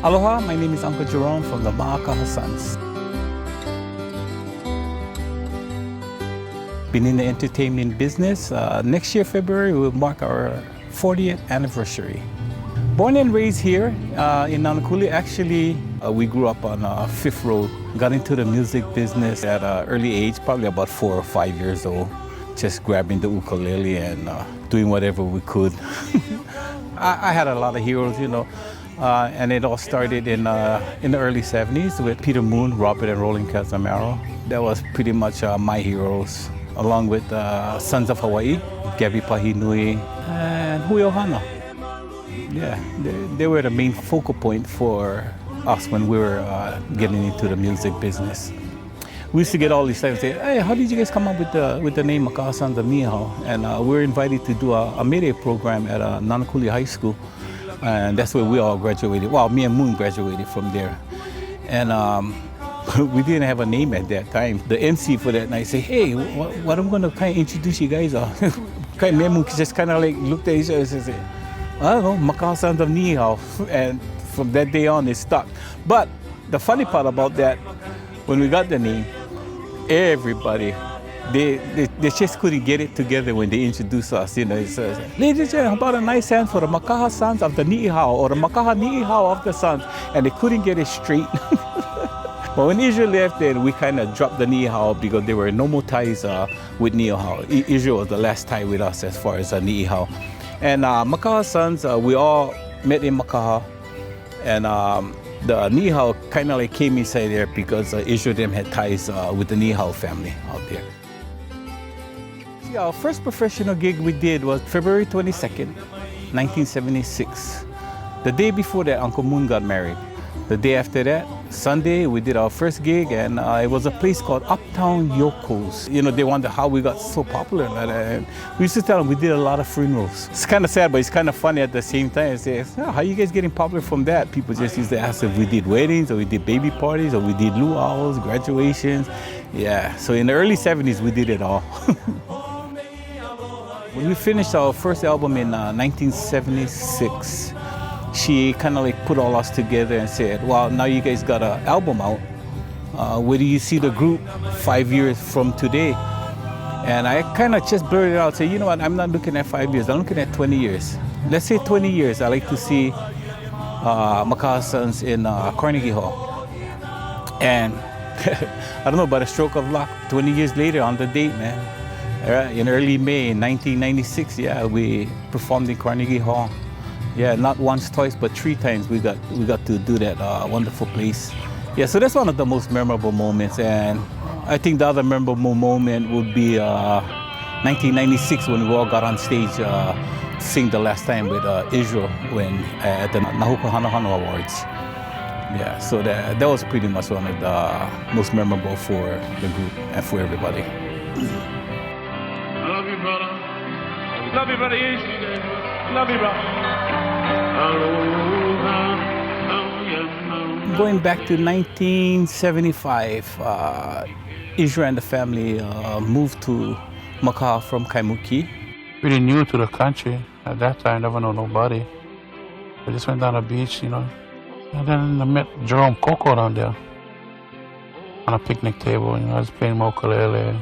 Aloha, my name is Uncle Jerome from the Makaha Sons. Been in the entertainment business. Next year, February, we'll mark our 40th anniversary. Born and raised here in Nanakuli. Actually, we grew up on Fifth Road. Got into the music business at an early age, probably about 4 or 5 years old. Just grabbing the ukulele and doing whatever we could. I had a lot of heroes, you know. And it all started in the early 70s with Peter Moon, Robert and Roland Casamaro. That was pretty much my heroes, along with Sons of Hawaii, Gabi Pahinui, and Hui Ohana. Yeah, they were the main focal point for us when we were getting into the music business. We used to get all these times say, hey, how did you guys come up with the name Makaha Sons of Niihau? And we were invited to do a Mayday program at Nanakuli High School. And that's where we all graduated. Well, me and Moon graduated from there. And we didn't have a name at that time. The MC for that night said, hey, what I'm gonna kind of introduce you guys on. Me and Moon just kind of like looked at each other and said, I don't know, Makaha Sons of Niihau. And from that day on, it stuck. But the funny part about that, when we got the name, everybody, they just couldn't get it together when they introduced us. You know, it says, ladies and gentlemen, how about a nice hand for the Makaha Sons of the Niihau, or the Makaha Niihau of the Sons, and they couldn't get it straight. But when Israel left, then we kind of dropped the Niihau because there were no more ties with Niihau. Israel was the last tie with us as far as Niihau. And Makaha Sons, we all met in Makaha, and the Niihau kind of like came inside there because Israel them had ties with the Niihau family out there. Our first professional gig we did was February 22nd, 1976. The day before that, Uncle Moon got married. The day after that, Sunday, we did our first gig, and it was a place called Uptown Yoko's. You know, they wonder how we got so popular. And we used to tell them we did a lot of funerals. It's kind of sad, but it's kind of funny at the same time. Say, oh, how are you guys getting popular from that? People just used to ask if we did weddings, or we did baby parties, or we did luau's, graduations. Yeah, so in the early 70s, we did it all. When we finished our first album in 1976, she kind of like put all us together and said, well, now you guys got an album out. Where do you see the group 5 years from today? And I kind of just blurted out, say, you know what, I'm not looking at 5 years, I'm looking at 20 years. Let's say 20 years, I like to see Makaha Sons in Carnegie Hall. And I don't know, by a stroke of luck, 20 years later on the date, man. In early May 1996, yeah, we performed in Carnegie Hall. Yeah, not once, twice, but 3 times we got to do that wonderful place. Yeah, so that's one of the most memorable moments. And I think the other memorable moment would be 1996 when we all got on stage to sing the last time with Israel at the Nahuka Hanahano Awards. Yeah, so that was pretty much one of the most memorable for the group and for everybody. I love you, brother. Love you, brother. Love you, brother. Going back to 1975, Israel and the family moved to Makaha from Kaimuki. Really new to the country. At that time, never know nobody. We just went down the beach, you know. And then I met Jerome Coco down there on a picnic table. You know, I was playing ukulele.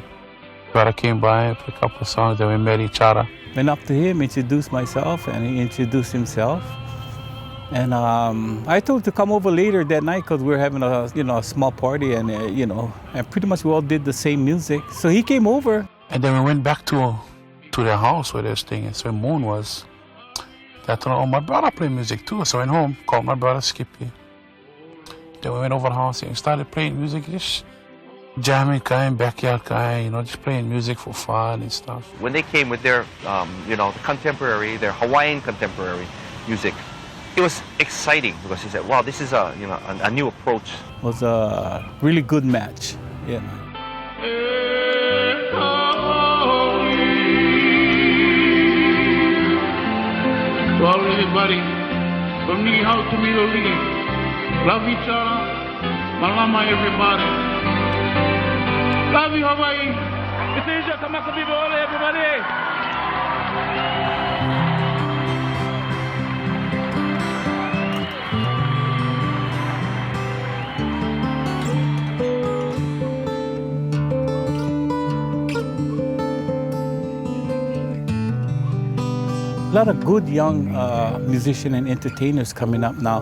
Brother came by, played a couple of songs, then we met each other. Went up to him, introduced myself, and he introduced himself. And I told him to come over later that night because we were having a small party, and and pretty much we all did the same music. So he came over. And then we went back to their house where they were staying. And so Moon was. I told him, oh, my brother played music too. So I went home, called my brother Skippy. Then we went over the house and started playing music. Just jamming, backyard, just playing music for fun and stuff. When they came with their, the contemporary, their Hawaiian contemporary music, it was exciting because he said, wow, this is a new approach. It was a really good match. Yeah. To all everybody, from Niihau to Miloli, love each other, malama everybody. Love you, Hawaii. It's Asia, Kamakabibo, everybody. A lot of good young musicians and entertainers coming up now.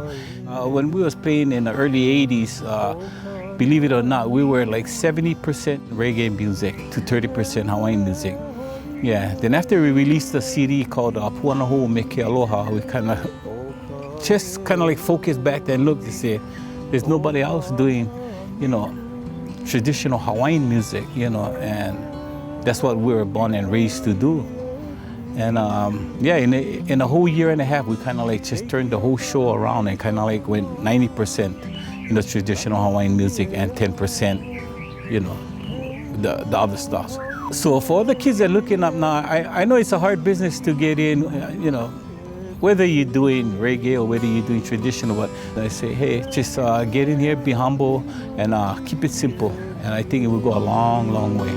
When we was playing in the early 80s, believe it or not, we were like 70% reggae music to 30% Hawaiian music. Yeah, then after we released a CD called Puanaho Meke Aloha, we kind of like focused back and looked and said, there's nobody else doing, you know, traditional Hawaiian music, you know, and that's what we were born and raised to do. And yeah, in a whole year and a half, we kind of like just turned the whole show around and kind of like went 90% in the traditional Hawaiian music and 10%, you know, the other stuff. So for all the kids that are looking up now, I know it's a hard business to get in, you know, whether you're doing reggae or whether you're doing traditional, but I say, hey, just get in here, be humble, and keep it simple. And I think it will go a long, long way.